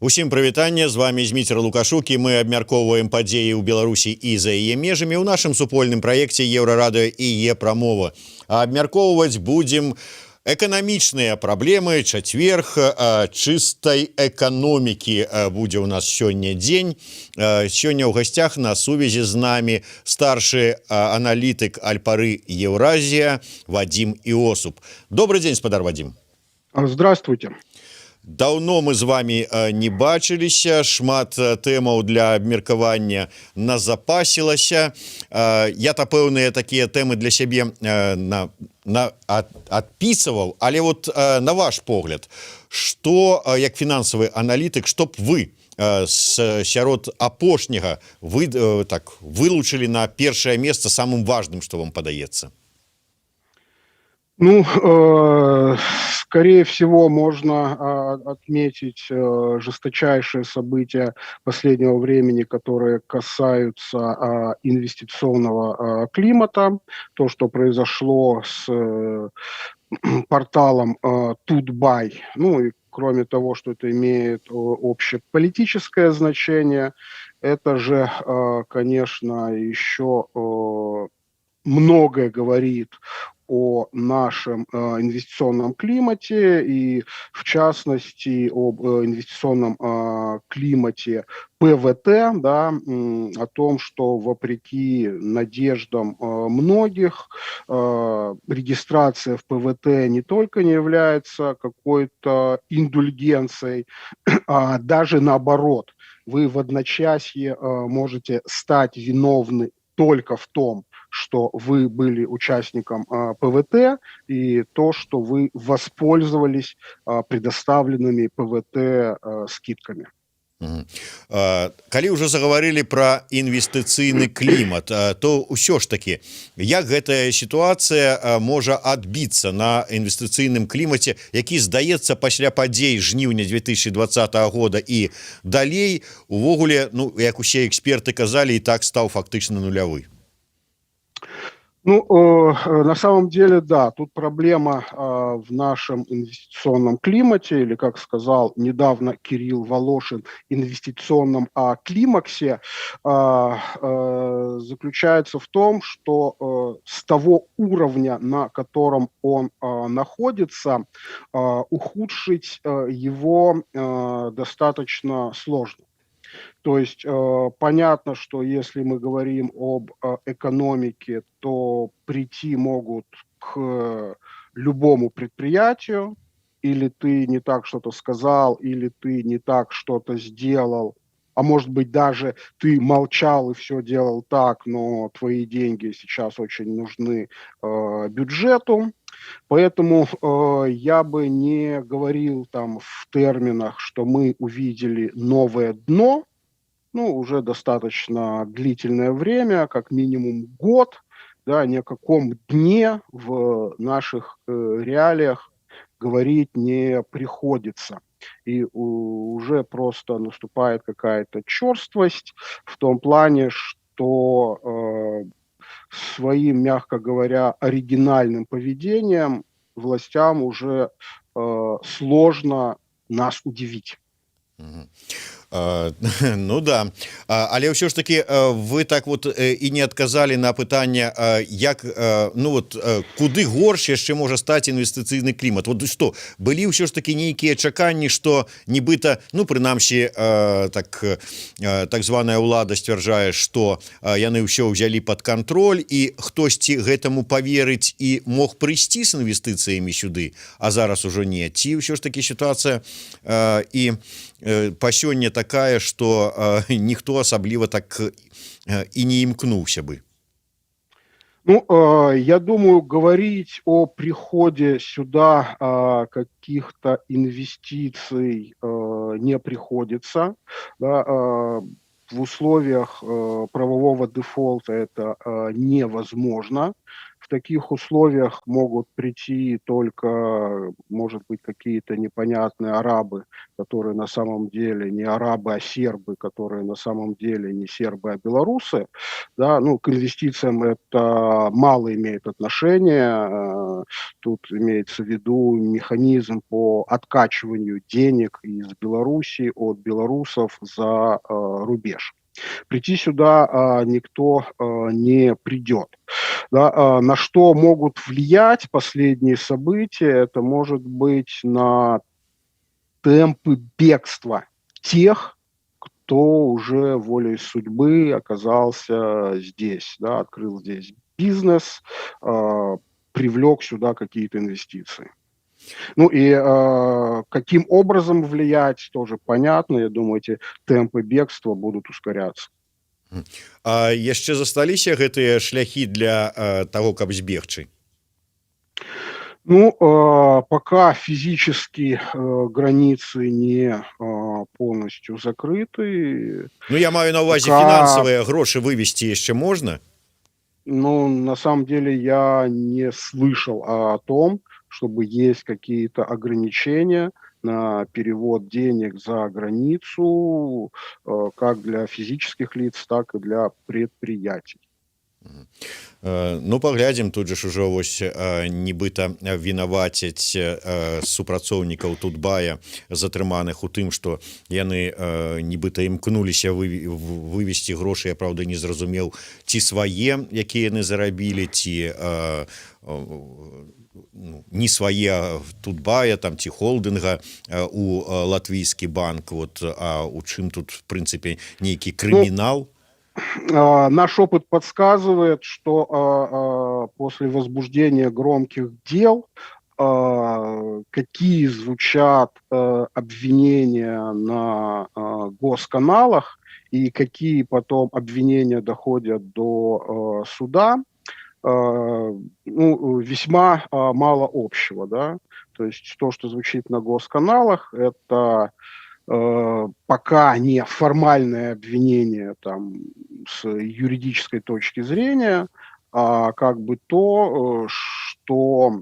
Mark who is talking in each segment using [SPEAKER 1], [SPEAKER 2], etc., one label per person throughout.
[SPEAKER 1] Усім прывітанне, з вами Зміцер Лукашук, і мы абмяркоўваем падзеі ў Беларусі і за яе межамі ў нашым супольным праекце Еўрарадыё і Е-прамова. А абмяркоўваць будзем эканамічныя праблемы. Чацверг чыстай эканомікі будзе ў нас сёння дзень. Сёння ў гасцях на сувязі з намі старшы аналітык Альпары Еўразія Вадим Иосуп. Добрый день, спадар Вадим.
[SPEAKER 2] Здравствуйте.
[SPEAKER 1] Даўно мы з вами не бачыліся, шмат тэмаў для абмеркавання назапасілася. Я-то пэўныя такія тэмы для сябе адпісываў, але вот на ваш погляд, што як фінансавы аналітык, што б вы сярод апошняга вылучылі на першае месца самым важным, што вам падаецца?
[SPEAKER 2] Ну, скорее всего, можно отметить жесточайшие события последнего времени, которые касаются инвестиционного климата. То, что произошло с порталом Тутбай. Ну и кроме того, что это имеет общеполитическое значение, это же, конечно, еще многое говорит о нашем инвестиционном климате и, в частности, об инвестиционном климате ПВТ, да, о том, что вопреки надеждам многих, регистрация в ПВТ не только не является какой-то индульгенцией, а даже наоборот. Вы в одночасье можете стать виновны только в том, что вы были участником ПВТ, и то, что вы воспользовались предоставленными ПВТ скидками.
[SPEAKER 1] Калі ўжо загаварылі пра інвестыцыйны клімат, то ўсё ж такі, як гэтая сітуацыя можа адбіцца на інвестыцыйным клімаце, які, здаецца, пасля падзей жніўня 2020 года і далей, увогуле, ну, як усе эксперты казалі, і так стаў фактычна нулявы?
[SPEAKER 2] Ну, на самом деле, да, тут проблема в нашем инвестиционном климате, или, как сказал недавно Кирилл Волошин, инвестиционном климаксе, заключается в том, что с того уровня, на котором он находится, ухудшить его достаточно сложно. То есть понятно, что если мы говорим об экономике, то прийти могут к любому предприятию, или ты не так что-то сказал, или ты не так что-то сделал, а может быть даже ты молчал и все делал так, но твои деньги сейчас очень нужны бюджету. Поэтому я бы не говорил там в терминах, что мы увидели новое дно. Ну, уже достаточно длительное время, как минимум год, да, ни о каком дне в наших реалиях говорить не приходится. И уже просто наступает какая-то черствость в том плане, что своим, мягко говоря, оригинальным поведением властям уже сложно нас удивить.
[SPEAKER 1] Ну да, але ўсё ж таки вы так вот і не адказалі на пытанне, як, ну вот, куды горш яшчэ можа стаць інвестыцыйны клімат. Вот што, былі ўсё ж таки нейкія чаканні, што нібыта, ну прынамсі так званая ўлада сцвярджае, што яны ўсё ўзялі пад кантроль і хтосьці гэтаму паверыць і мог прыйсці з інвестыцыямі сюды, а зараз ужо не. Ці ўсё ж таки сітуацыя і па сёння такая, что ніхто асабліва так и не имкнуўся бы?
[SPEAKER 2] Ну, я думаю, говорить о приходе сюда каких-то инвестиций не приходится. Да, в условиях правового дефолта это невозможно. в таких условиях могут прийти только, может быть, какие-то непонятные арабы, которые на самом деле не арабы, а сербы, которые на самом деле не сербы, а белорусы. Да, ну, к инвестициям это мало имеет отношения. Тут имеется в виду механизм по откачиванию денег из Беларуси от белорусов за рубеж. Прийти сюда никто не придет. Да, на что могут влиять последние события? Это может быть на темпы бегства тех, кто уже волей судьбы оказался здесь, да, открыл здесь бизнес, привлек сюда какие-то инвестиции. Ну и каким образом влиять, тоже понятно. Я думаю, эти темпы бегства будут ускоряться.
[SPEAKER 1] А яшчэ засталіся гэтыя шляхі для таго, каб збегчы?
[SPEAKER 2] Ну, пока физически границы не полностью закрыты,
[SPEAKER 1] Ну, я маю на ўвазе
[SPEAKER 2] пока,
[SPEAKER 1] фінансавыя грошы вывесці яшчэ можна?
[SPEAKER 2] ну, на самом деле я не слышал о том, чтобы есть какие-то ограничения на перевод денег за границу, как для физических лиц, так и для предприятий.
[SPEAKER 1] Ну, паглядзім, тут же ж ужо вось нібыта вінавацяць супрацоўнікаў Тутбая затрыманых у тым, што яны нібыта імкнуліся вывесці грошы. Я, праўда, не зразумеў, ці свае, якія яны зарабілі, ці не свае Тутбая там ці холдынга у латвійскі банк. Вот, а у чым тут, в прынцыпе, нейкі крымінал?
[SPEAKER 2] Наш опыт подсказывает, что после возбуждения громких дел, какие звучат обвинения на госканалах и какие потом обвинения доходят до суда, ну, весьма мало общего, да. То есть то, что звучит на госканалах, это пока не формальное обвинение там с юридической точки зрения, а как бы то, что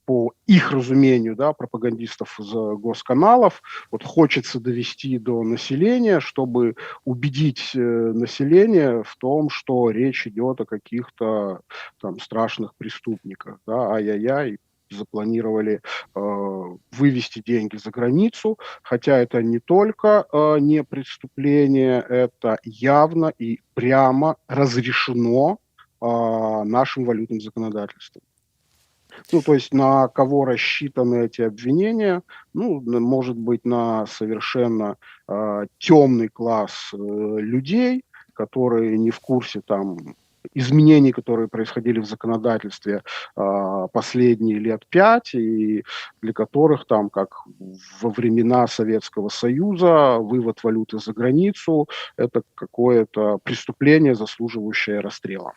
[SPEAKER 2] по их разумению, да, пропагандистов из госканалов, вот хочется довести до населения, чтобы убедить население в том, что речь идет о каких-то там страшных преступниках, да, ай-яй-яй, запланировали вывести деньги за границу, хотя это не только не преступление, это явно и прямо разрешено нашим валютным законодательством. Ну, то есть на кого рассчитаны эти обвинения? Ну, может быть, на совершенно темный класс людей, которые не в курсе там изменений, которые происходили в законодательстве последние лет 5, и для которых там, как во времена Советского Союза, вывод валюты за границу – это какое-то преступление, заслуживающее расстрела.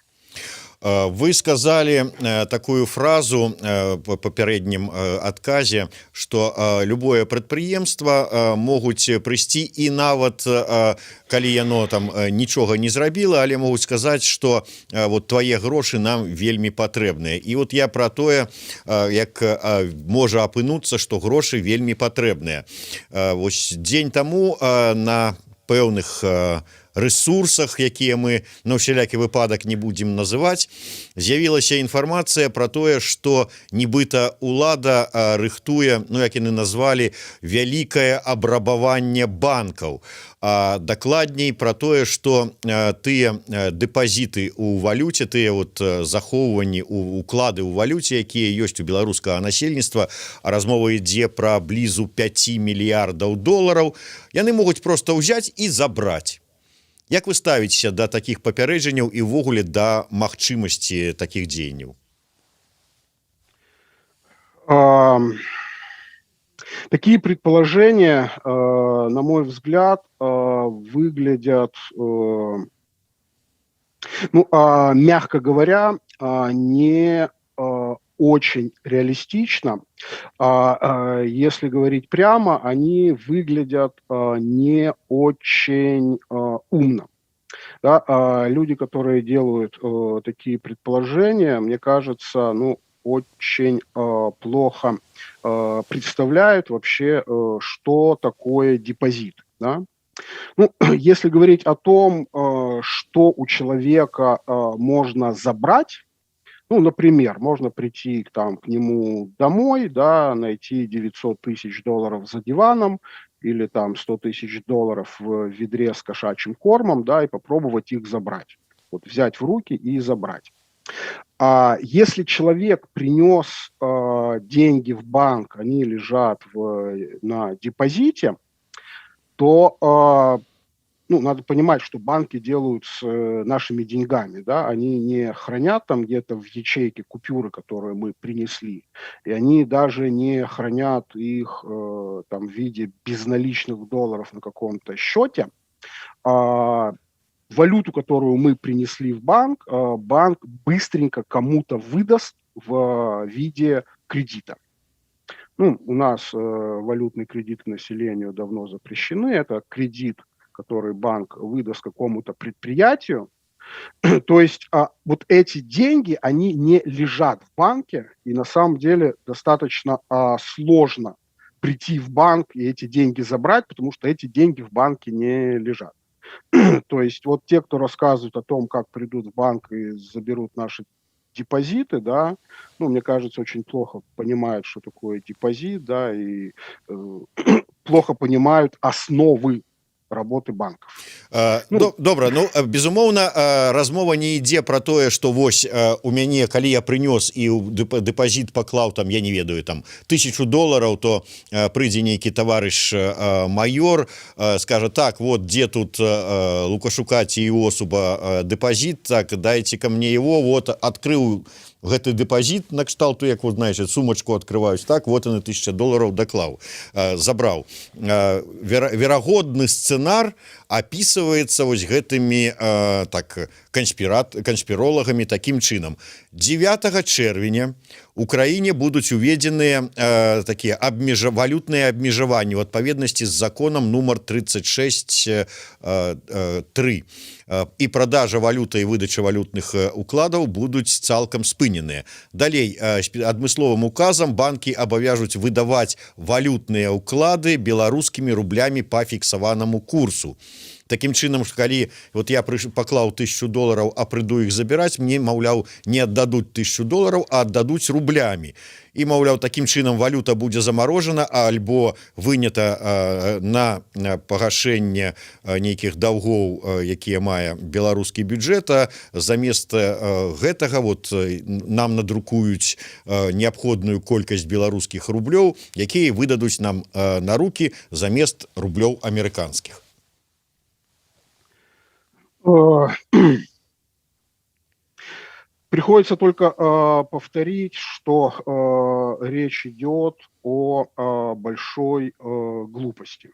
[SPEAKER 1] Вы сказали такую фразу по папярэднім адказе, што любое прадпрыемства могуць прыйсці і нават калі яно там нічога не зрабіла, але могуць сказаць, што вот твае грошы нам вельмі патрэбныя. І вот я пра тое, як можа апынуцца, што грошы вельмі патрэбныя. Вось дзень таму на пэўных ресурсах, якія мы на ўсялякі выпадак не будзем называць, з'явілася інфармацыя пра тое, што нібыта ўлада рыхтуе, ну як яны назвалі, вялікае абрабаванне банкаў. А дакладней пра тое, што тыя дэпазіты ў валюце, тыя вот захоўванні, уклады ў валюце, якія ёсць у беларускага насельніцтва, а размова ідзе пра блізу 5 мільярдаў долараў, яны могуць проста ўзяць і забраць. Як вы ставіцеся да такіх папярэджанняў і ўвогуле да магчымасці такіх дзеянняў?
[SPEAKER 2] Такие предположения, на мой взгляд, выглядят, ну, мягко говоря, не очень реалистично. Если говорить прямо, они выглядят не очень умно. да, люди, которые делают такие предположения, мне кажется, ну, очень плохо представляют вообще, что такое депозит, да. Ну, если говорить о том, что у человека можно забрать, ну, например, можно прийти к нему домой, да, найти 900 тысяч долларов за диваном или там 100 тысяч долларов в ведре с кошачьим кормом, да, и попробовать их забрать. Вот взять в руки и забрать. А если человек принес деньги в банк, они лежат на депозите, то ну, надо понимать, что банки делают с нашими деньгами, да, они не хранят там где-то в ячейке купюры, которые мы принесли, и они даже не хранят их там в виде безналичных долларов на каком-то счете, а валюту, которую мы принесли в банк, банк быстренько кому-то выдаст в виде кредита. Ну, у нас валютные кредиты населению давно запрещены. Это кредит, который банк выдаст какому-то предприятию. То есть вот эти деньги, они не лежат в банке, и на самом деле достаточно сложно прийти в банк и эти деньги забрать, потому что эти деньги в банке не лежат. То есть вот те, кто рассказывают о том, как придут в банк и заберут наши депозиты, да, ну, мне кажется, очень плохо понимают, что такое депозит, да, и плохо понимают основы работы банков. Ну,
[SPEAKER 1] Добра, ну безумоўна, размова не ідзе пра тое, што вось у мяне, калі я прынёс і ў дэпазіт паклаў там, я не ведаю, там $1000, то прыйдзе нейкі таварыш майор, скажа: так, вот дзе тут Лукашука ці Іосуба дэпазіт, так, дайце ка мне его, вот адкрыў гэты дэпазіт накшталту, як вот, знаешь, сумачку открываюсь, так, вот он и $1000 доклаў, забраў. Верагодны сцэнар описывается вось гэтымі так канспіролагамі таким чынам. 9 чэрвеня у краіне будуць уведзеныя такія валютныя абмежаванні ў адпаведнасці з законам нумар 36.3. І продажа валюты і выдача валютных укладаў будуць цалкам спыненыя. Далей, адмысловым указам банкі абавяжуць выдаваць валютныя ўклады беларускімі рублямі па фіксаванаму курсу. Таким чынам, калі вот я паклаў $1000, а прыйду іх забіраць, мне, маўляў, не аддадуць $1000, а аддадуць рублямі. І, маўляў, таким чынам валюта будзе замарожана, альбо вынята на пагашэнне нейкіх даўгоў, якія мае беларускі бюджэт. Замест гэтага вот нам надрукуюць неабходную колькасць беларускіх рублёў, якія выдадуць нам на рукі замест рублёў амерыканскіх.
[SPEAKER 2] Приходится только повторить, что речь идет о большой глупости.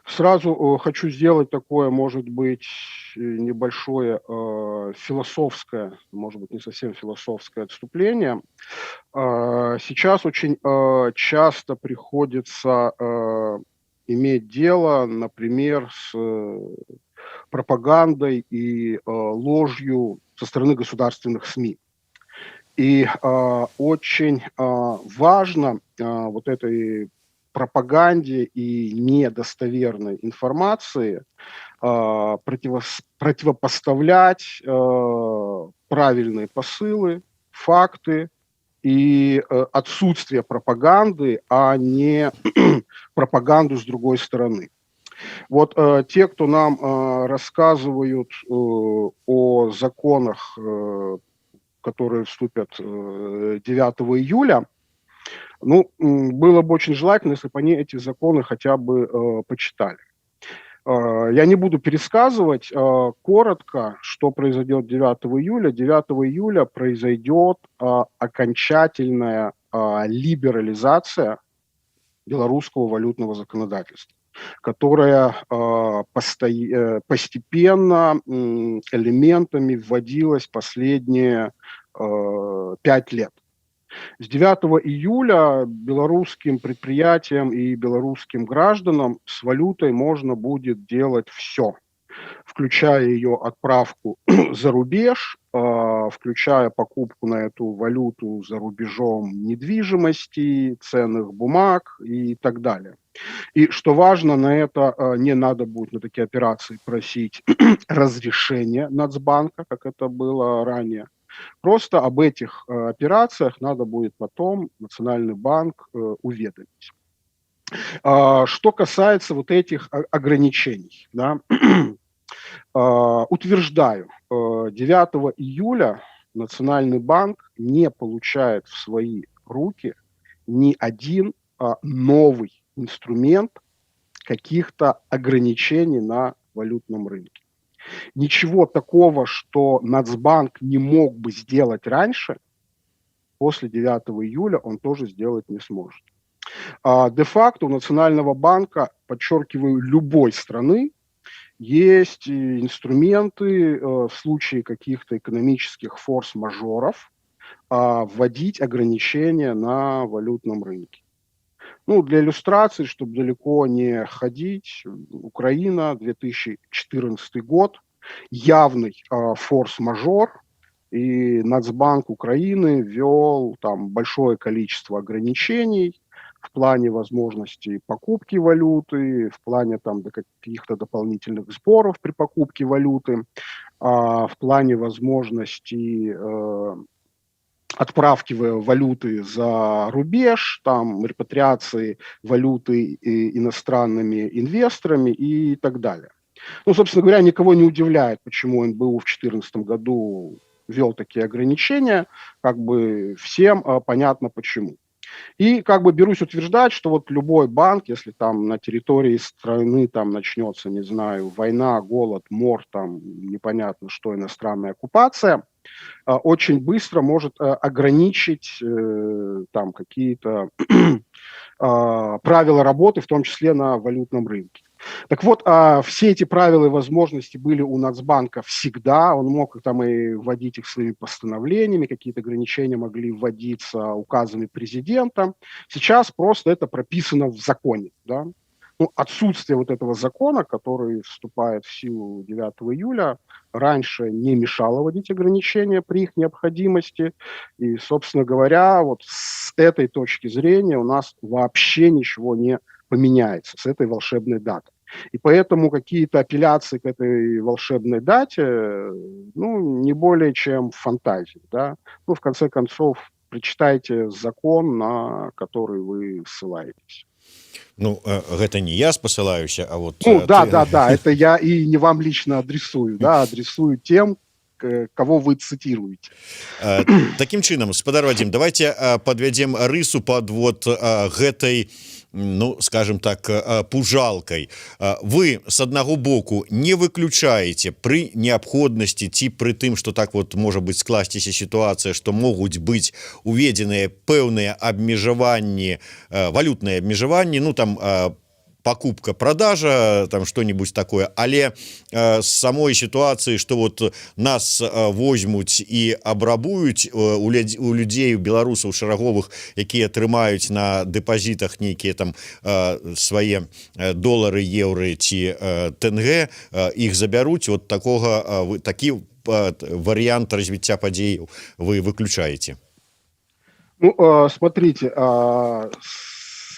[SPEAKER 2] Сразу хочу сделать такое, может быть, небольшое философское, может быть, не совсем философское отступление. Сейчас очень часто приходится иметь дело, например, с пропагандой и ложью со стороны государственных СМИ. И очень важно вот этой пропаганде и недостоверной информации противопоставлять правильные посылы, факты и отсутствие пропаганды, а не пропаганду с другой стороны. Вот те, кто нам рассказывают о законах, которые вступят 9 июля, ну, было бы очень желательно, если бы они эти законы хотя бы почитали. Я не буду пересказывать коротко, что произойдет 9 июля. 9 июля произойдет окончательная либерализация белорусского валютного законодательства, которая постепенно элементами вводилась последние 5 лет. С 9 июля белорусским предприятиям и белорусским гражданам с валютой можно будет делать все, включая ее отправку за рубеж, включая покупку на эту валюту за рубежом недвижимости, ценных бумаг и так далее. И что важно, на это не надо будет на такие операции просить разрешение Нацбанка, как это было ранее. Просто об этих операциях надо будет потом Национальный банк уведомить. Что касается вот этих ограничений, да, утверждаю, 9 июля Национальный банк не получает в свои руки ни один новый инструмент каких-то ограничений на валютном рынке. Ничего такого, что Нацбанк не мог бы сделать раньше, после 9 июля он тоже сделать не сможет. Де-факто у Национального банка, подчеркиваю, любой страны, есть инструменты в случае каких-то экономических форс-мажоров вводить ограничения на валютном рынке. Ну, для иллюстрации, чтобы далеко не ходить, Украина, 2014 год, явный форс-мажор, и Нацбанк Украины ввел там большое количество ограничений в плане возможности покупки валюты, в плане там каких-то дополнительных сборов при покупке валюты, в плане возможности отправки валюты за рубеж, там, репатриации валюты иностранными инвесторами и так далее. Ну, собственно говоря, никого не удивляет, почему НБУ в 2014 году ввел такие ограничения, как бы всем понятно почему. И как бы берусь утверждать, что вот любой банк, если там на территории страны там начнется, не знаю, война, голод, мор, там непонятно что, иностранная оккупация, очень быстро может ограничить там какие-то правила работы, в том числе на валютном рынке. Так вот, все эти правила и возможности были у Нацбанка всегда. Он мог там и вводить их своими постановлениями, какие-то ограничения могли вводиться указами президента. Сейчас просто это прописано в законе. Да? Ну, отсутствие вот этого закона, который вступает в силу 9 июля, раньше не мешало вводить ограничения при их необходимости. И, собственно говоря, вот с этой точки зрения у нас вообще ничего не поменяется с этой волшебной датой. И поэтому какие-то апелляции к этой волшебной дате, ну, не более чем фантазии, да. Ну, в конце концов, прочитайте закон, на который вы ссылаетесь.
[SPEAKER 1] Ну гэта не я спасылаюся, а вот
[SPEAKER 2] Ну, да,
[SPEAKER 1] ты...
[SPEAKER 2] да, да, это я и не вам лично адресую, да, адресую тем, кого вы цитируете.
[SPEAKER 1] Таким чынам, спадар Вадзім, давайте подвядзем рысу под вот гэтай, ну, скажем так, пужалкай. Вы с аднаго боку не выключаете пры неабходнасці ці пры тым, што так вот можа быць скласціся сітуацыя, што могуць быць уведзеныя пэўныя абмежаванні, валютныя абмежаванні, ну там покупка-продажа, там что-нибудь такое, але с самой ситуации, что вот нас возьмуць і абрабуюць у людзей, у беларусаў шараговых, якія трымаюць на дэпазітах нейкія там свае долары, еўры ці тэнгэ, іх забяруць, вот такога, такі варыянт развіцця падзеяў вы выключаете?
[SPEAKER 2] Ну, смотрите,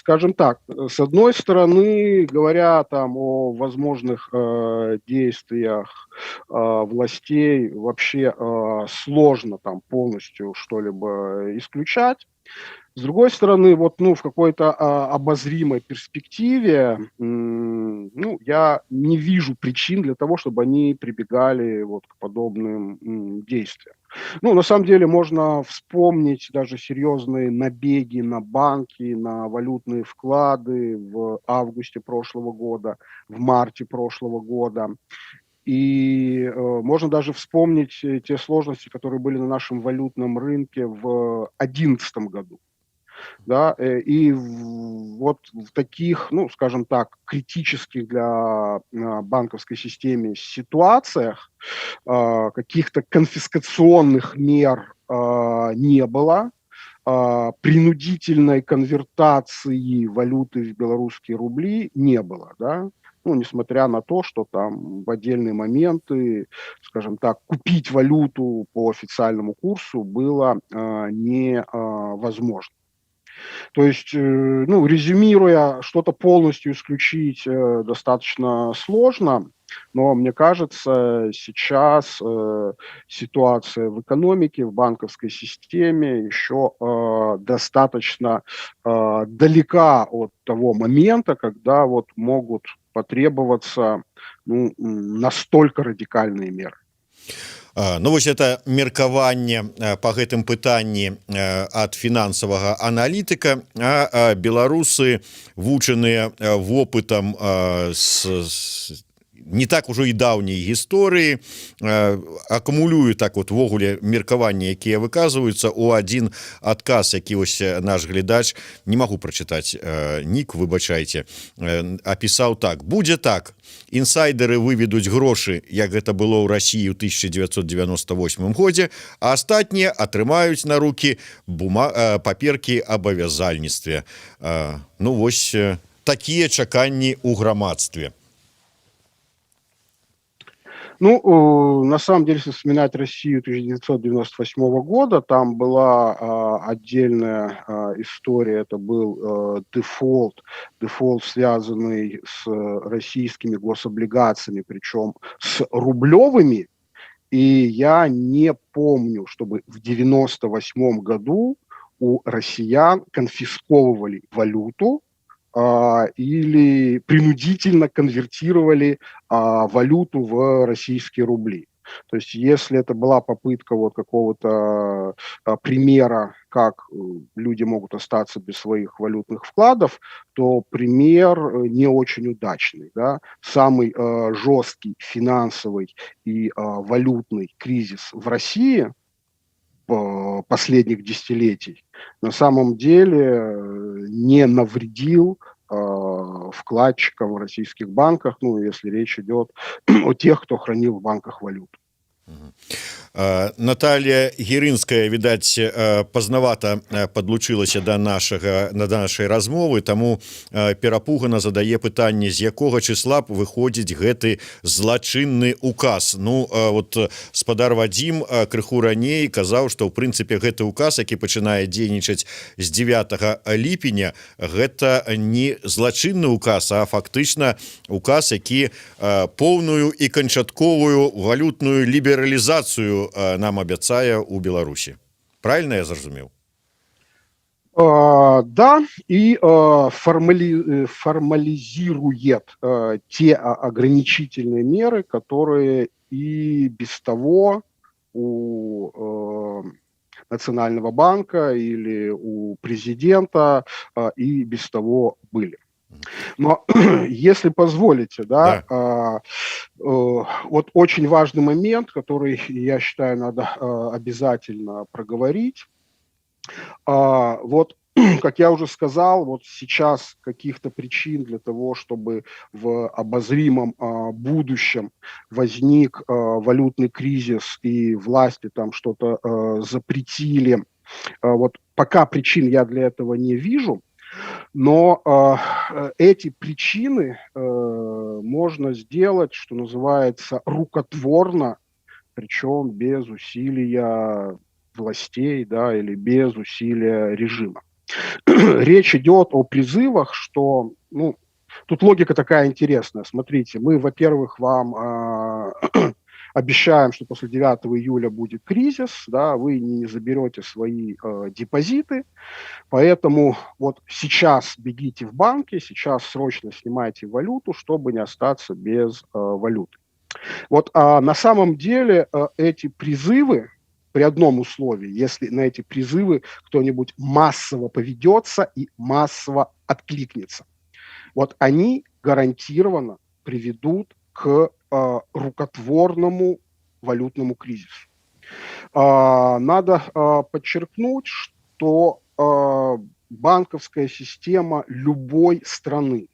[SPEAKER 2] скажем так, с одной стороны, говоря там о возможных действиях властей, вообще сложно там полностью что-либо исключать. С другой стороны, вот, ну, в какой-то обозримой перспективе, ну, я не вижу причин для того, чтобы они прибегали вот к подобным действиям. Ну, на самом деле, можно вспомнить даже серьезные набеги на банки, на валютные вклады в августе прошлого года, в марте прошлого года. И можно даже вспомнить те сложности, которые были на нашем валютном рынке в 2011 году. Да, и вот в таких, ну, скажем так, критических для банковской системы ситуациях каких-то конфискационных мер не было, принудительной конвертации валюты в белорусские рубли не было, да. ну, несмотря на то, что там в отдельные моменты, скажем так, купить валюту по официальному курсу было невозможно. То есть, ну, резюмируя, что-то полностью исключить достаточно сложно, но мне кажется, сейчас ситуация в экономике, в банковской системе еще достаточно далека от того момента, когда вот могут потребоваться, ну, настолько радикальные меры.
[SPEAKER 1] Ну вось это меркаванне по гэтым пытанні ад фінансавага аналітыка, беларусы вучаныя вопытам не так ужо і даўняй гісторыі акумулюю так вот ввогуле меркаванні, якія выказваюцца у адзін адказ, які вось наш глядач, не магу прачытаць нік, выбачайце, апісаў так: будзе так, інсайдеры выведуць грошы, як гэта было ў Расіі ў 1998 годзе, а астатнія атрымаюць на рукі паперкі аб абавязальніцтве. Ну вось такія чаканні ў грамадстве.
[SPEAKER 2] Ну, на самом деле, если вспоминать Россию 1998 года, там была отдельная история, это был дефолт, связанный с российскими гособлигациями, причем с рублевыми, и я не помню, чтобы в 1998 году у россиян конфисковывали валюту, или принудительно конвертировали валюту в российские рубли. То есть если это была попытка вот какого-то примера, как люди могут остаться без своих валютных вкладов, то пример не очень удачный. Да? Самый жесткий финансовый и валютный кризис в России последних десятилетий на самом деле не навредил вкладчикам в российских банках, ну, если речь идет о тех, кто хранил в банках валюту.
[SPEAKER 1] Наталья Герынская, відаць, пазнавата падлучылася да нашай размовы, таму перапугана задае пытанне, з якога числа выходзіць гэты злачынны указ. Ну, вот спадар Вадзім крыху раней казаў, што ў прынцыпе гэты указ, які пачынае дзейнічаць з 9 ліпеня, гэта не злачынны указ, а фактычна указ, які поўную і канчатковую валютную лібералізацыю нам абяцае у Беларусі. Правильно я зразумеў?
[SPEAKER 2] Да, и формализирует те ограничительные меры, которые и без того у Национального банка или у президента и без того были. Но если позволите, да. Вот очень важный момент, который, я считаю, надо обязательно проговорить. Вот, как я уже сказал, вот сейчас каких-то причин для того, чтобы в обозримом будущем возник валютный кризис и власти там что-то запретили, вот пока причин я для этого не вижу. Но эти причины можно сделать, что называется, рукотворно, причем без усилия властей, да, или без усилия режима. Речь идет о призывах, что, ну, тут логика такая интересная. Смотрите, мы, во-первых, вам обещаем, что после 9 июля будет кризис, да, вы не заберете свои депозиты, поэтому вот сейчас бегите в банки, сейчас срочно снимайте валюту, чтобы не остаться без валюты. Вот на самом деле эти призывы, при одном условии, если на эти призывы кто-нибудь массово поведется и массово откликнется, вот они гарантированно приведут к рукотворному валютному кризису. Надо подчеркнуть, что банковская система любой страны,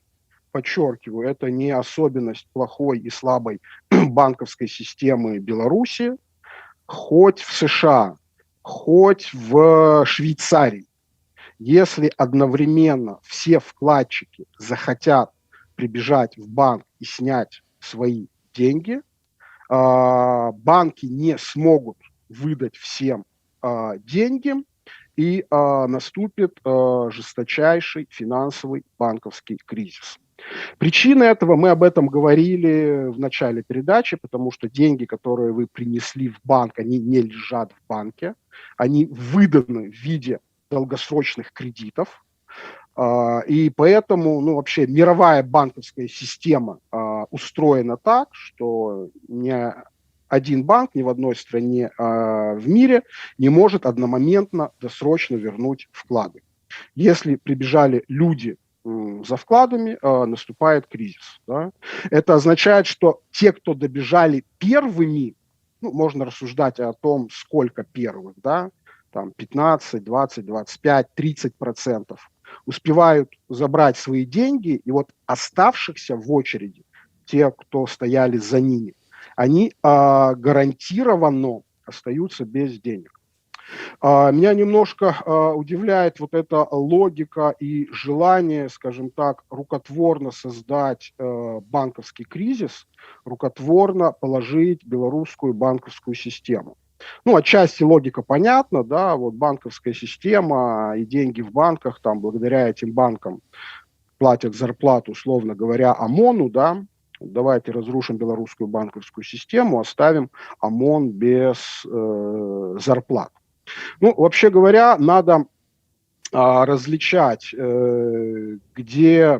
[SPEAKER 2] подчеркиваю, это не особенность плохой и слабой банковской системы Беларуси, хоть в США, хоть в Швейцарии, если одновременно все вкладчики захотят прибежать в банк и снять свои деньги, банки не смогут выдать всем деньги, и наступит жесточайший финансовый банковский кризис. Причины этого, мы об этом говорили в начале передачи, потому что деньги, которые вы принесли в банк, они не лежат в банке, они выданы в виде долгосрочных кредитов, и поэтому, ну, вообще мировая банковская система устроена так, что ни один банк ни в одной стране в мире не может одномоментно досрочно вернуть вклады. Если прибежали люди за вкладами, наступает кризис. Да? Это означает, что те, кто добежали первыми, ну, можно рассуждать о том, сколько первых, да, там 15, 20, 25, 30%, успевают забрать свои деньги, и вот оставшихся в очереди, те, кто стояли за ними, они гарантированно остаются без денег. Меня немножко удивляет вот эта логика и желание, скажем так, рукотворно создать банковский кризис, рукотворно положить белорусскую банковскую систему. Ну, отчасти логика понятна, да, вот банковская система и деньги в банках, там, благодаря этим банкам платят зарплату, условно говоря, ОМОНу, да, давайте разрушим белорусскую банковскую систему, оставим ОМОН без зарплат. Ну, вообще говоря, надо различать, где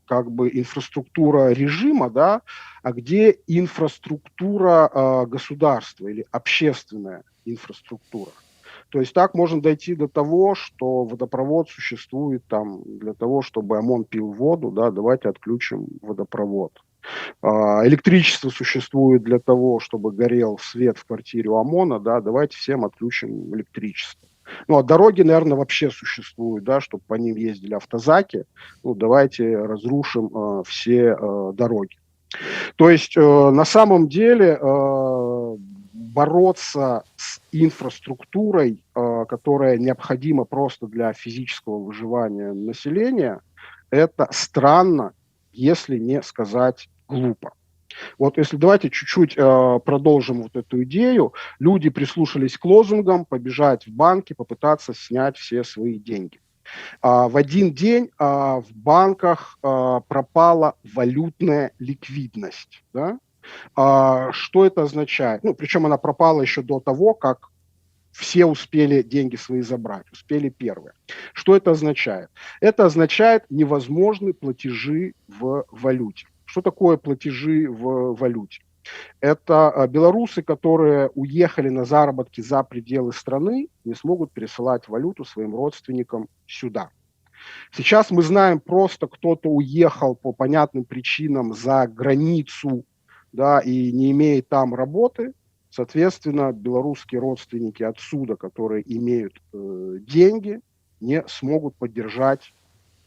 [SPEAKER 2] как бы инфраструктура режима, да, а где инфраструктура государства или общественная инфраструктура. То есть так можно дойти до того, что водопровод существует там для того, чтобы ОМОН пил воду, да, давайте отключим водопровод. Электричество существует для того, чтобы горел свет в квартире у ОМОНа, да, давайте всем отключим электричество. Ну, а дороги, наверное, вообще существуют, да, чтобы по ним ездили автозаки. Ну, давайте разрушим все дороги. То есть на самом деле бороться с инфраструктурой, которая необходима просто для физического выживания населения, это странно, если не сказать глупо. Вот если давайте чуть-чуть продолжим вот эту идею. Люди прислушались к лозунгам, побежать в банки, попытаться снять все свои деньги. В один день в банках пропала валютная ликвидность. Да? Что это означает? Ну, причем она пропала еще до того, как все успели деньги свои забрать, успели первые. Что это означает? Это означает невозможные платежи в валюте. Что такое платежи в валюте? Это белорусы, которые уехали на заработки за пределы страны, не смогут пересылать валюту своим родственникам сюда. Сейчас мы знаем, просто кто-то уехал по понятным причинам за границу, да, и не имеет там работы. Соответственно, белорусские родственники отсюда, которые имеют деньги, не смогут поддержать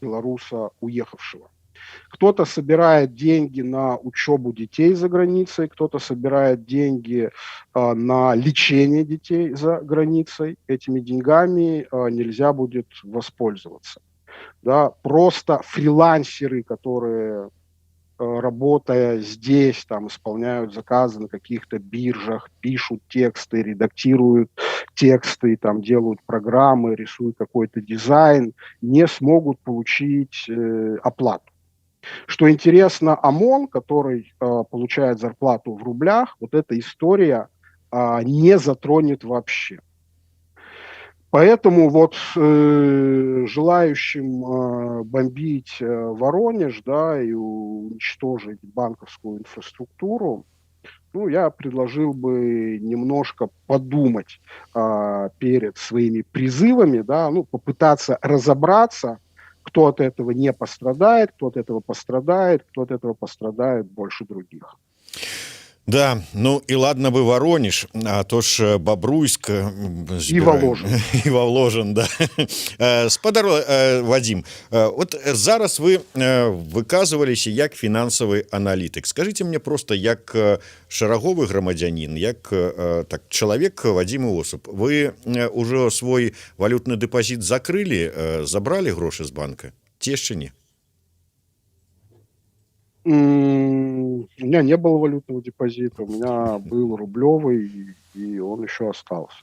[SPEAKER 2] белоруса уехавшего. Кто-то собирает деньги на учебу детей за границей, кто-то собирает деньги на лечение детей за границей. Этими деньгами нельзя будет воспользоваться. Да, просто фрилансеры, которые, работая здесь, там, исполняют заказы на каких-то биржах, пишут тексты, редактируют тексты, там, делают программы, рисуют какой-то дизайн, не смогут получить оплату. Что интересно, ОМОН, который получает зарплату в рублях, вот эта история не затронет вообще. Поэтому вот желающим бомбить Воронеж, да, и уничтожить банковскую инфраструктуру, ну, я предложил бы немножко подумать перед своими призывами, да, ну, попытаться разобраться, кто от этого не пострадает, кто от этого пострадает, кто от этого пострадает больше других.
[SPEAKER 1] Да, ну і ладно бы Воронеж, а то ж Бобруйск
[SPEAKER 2] И Воложен.
[SPEAKER 1] і Воложен, да. Спадар Вадим, от зараз вы выказываліся як фінансавы аналітык. Скажите мне просто, як шараговы грамадзянін, як так чалавек Вадим Осып, вы ўжо свой валютны дэпазіт закрылі, забралі грошы з банка? Ці яшчэ не?
[SPEAKER 2] У меня не было валютного депозита, у меня был рублевый, и он еще остался.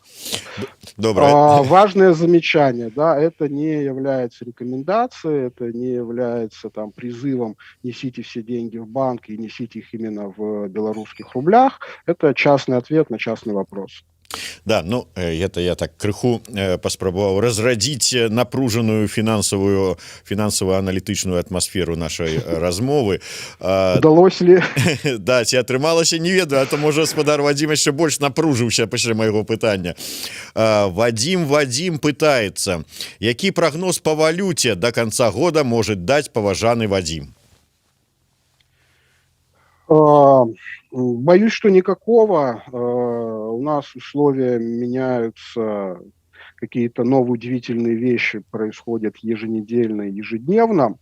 [SPEAKER 1] Добре.
[SPEAKER 2] Важное замечание, да, это не является рекомендацией, это не является там призывом несите все деньги в банк и несите их именно в белорусских рублях. Это частный ответ на частный вопрос.
[SPEAKER 1] Да, ну это я так крыху паспрабаваў разрадзіць напружаную фінансавую аналітычную атмасферу нашай размовы.
[SPEAKER 2] Удалось ли?
[SPEAKER 1] Да, ці атрымалася, не ведаю, а то можа гаспадар Вадзім яшчэ больш напружыўся пасля майго пытання. Вадзім пытаецца, які прагноз па валюце да канца года можа даць паважаны Вадзім?
[SPEAKER 2] Боюсь, что никакого. У нас условия меняются, какие-то новые удивительные вещи происходят еженедельно, ежедневно.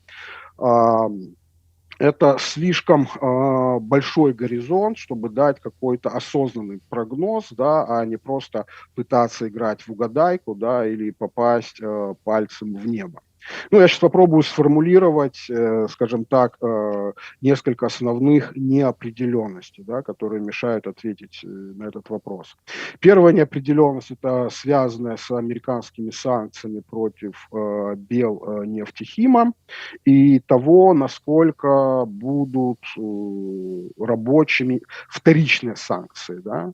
[SPEAKER 2] Это слишком большой горизонт, чтобы дать какой-то осознанный прогноз, да, а не просто пытаться играть в угадайку, да, или попасть пальцем в небо. Ну, я сейчас попробую сформулировать, скажем так, несколько основных неопределенностей, да, которые мешают ответить на этот вопрос. Первая неопределенность – это связанная с американскими санкциями против Белнефтехима и того, насколько будут рабочими вторичные санкции, да.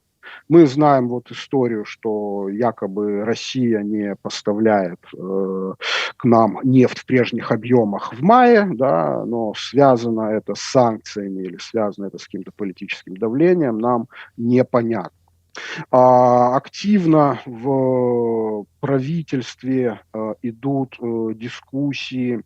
[SPEAKER 2] Мы знаем вот историю, что якобы Россия не поставляет к нам нефть в прежних объемах в мае, да, но связано это с санкциями или связано это с каким-то политическим давлением, нам непонятно. Активно в правительстве идут дискуссии,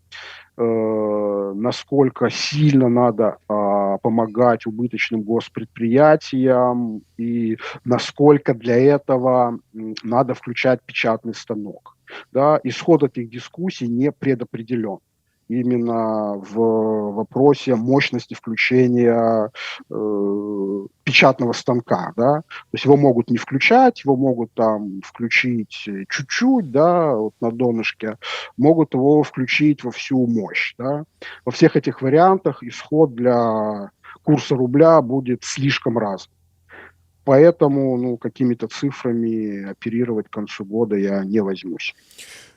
[SPEAKER 2] насколько сильно надо помогать убыточным госпредприятиям и насколько для этого надо включать печатный станок. Да, исход этих дискуссий не предопределен именно в вопросе мощности включения печатного станка, да, то есть его могут не включать, его могут там включить чуть-чуть, да, вот на донышке, могут его включить во всю мощь, да. Во всех этих вариантах исход для курса рубля будет слишком разным. Поэтому, ну, какими-то цифрами оперировать к концу года я не возьмусь.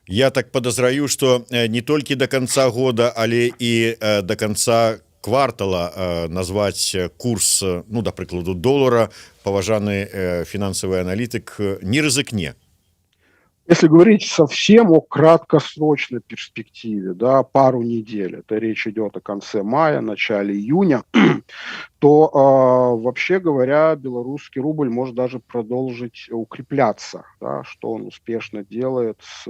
[SPEAKER 1] Я так подозраю, что не толькі до конца года, але і до конца квартала назваць курс, ну, да прыкладу, долара паважаны фінансавы аналітык не рызыкне.
[SPEAKER 2] Если говорить совсем о краткосрочной перспективе, да, пару недель, это речь идет о конце мая, начале июня, то, вообще говоря, белорусский рубль может даже продолжить укрепляться, да, что он успешно делает с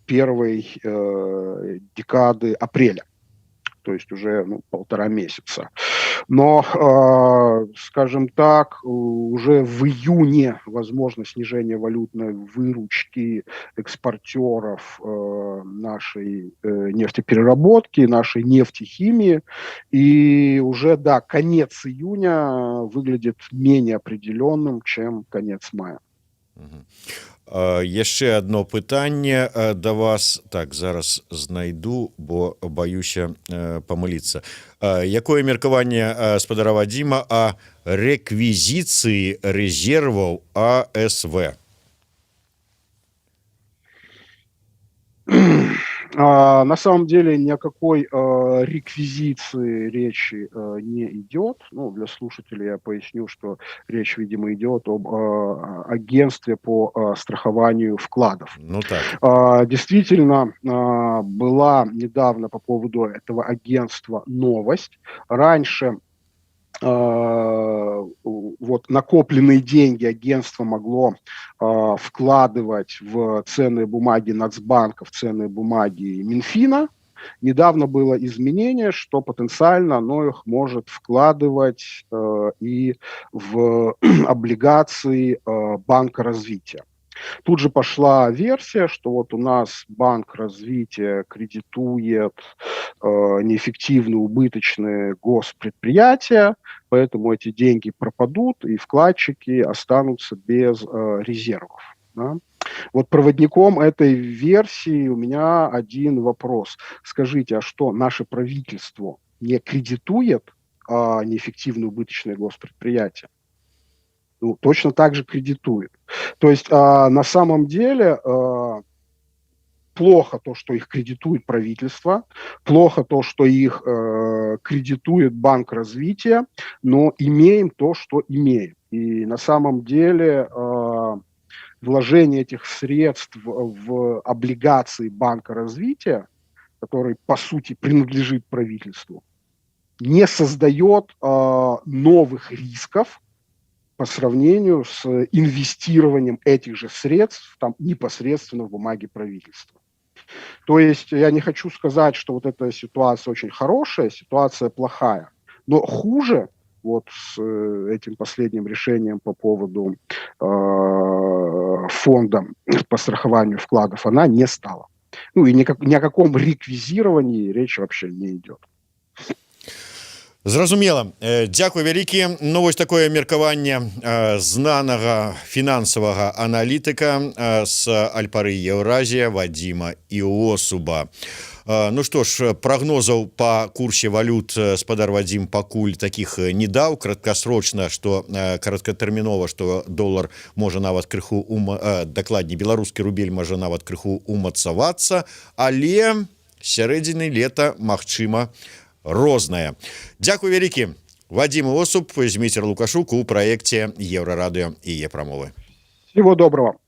[SPEAKER 2] первой декады апреля. То есть уже 1,5 месяца. Но, скажем так, уже в июне возможно снижение валютной выручки экспортеров нашей нефтепереработки, нашей нефтехимии. И уже, да, конец июня выглядит менее определенным, чем конец мая.
[SPEAKER 1] Яшчэ одно пытанне да вас, так, зараз знайду, бо баюся памыліцца. Якое меркаванне спадара Вадзіма о рэквізіцыі рэзерваў АСВ?
[SPEAKER 2] На самом деле ни о какой реквизиции речи не идет. Ну, для слушателей я поясню, что речь, видимо, идет об агентстве по страхованию вкладов.
[SPEAKER 1] Ну так.
[SPEAKER 2] Действительно, была недавно по поводу этого агентства новость. Раньше вот накопленные деньги агентство могло вкладывать в ценные бумаги Нацбанка, в ценные бумаги Минфина. Недавно было изменение, что потенциально оно их может вкладывать и в облигации Банка развития. Тут же пошла версия, что вот у нас Банк развития кредитует неэффективные, убыточные госпредприятия, поэтому эти деньги пропадут, и вкладчики останутся без резервов. Да? Вот проводником этой версии у меня один вопрос. Скажите, а что, наше правительство не кредитует неэффективные убыточные госпредприятия, ну, точно так же кредитует. То есть на самом деле плохо то, что их кредитует правительство, плохо то, что их кредитует Банк развития, но имеем то, что имеем. И на самом деле вложение этих средств в облигации Банка развития, который по сути принадлежит правительству, не создает новых рисков по сравнению с инвестированием этих же средств там, непосредственно в бумаги правительства. То есть я не хочу сказать, что вот эта ситуация очень хорошая, ситуация плохая, но хуже вот с этим последним решением по поводу фонда по страхованию вкладов она не стала. Ну и ни о каком реквизировании речь вообще не идет.
[SPEAKER 1] Зразумела. Дзякуй вялікі. Ну вось такое меркаванне знанага фінансавага аналітыка з Альпары Еўразія Вадзіма Іосуба. Ну што ж, прагнозаў па курсе валют спадар Вадзім пакуль такіх не даў. Краткасрочна, што кароткатэрмінова, што долар можа нават крыху дакладней беларускі рубель можа нават крыху умацавацца, але сярэдзіны лета магчыма розная. Дзякуй вялікі. Вадзім Іосуб, Зміцер Лукашук у праекце Еўрарадыё і Е-прамовы.
[SPEAKER 2] Всего доброго.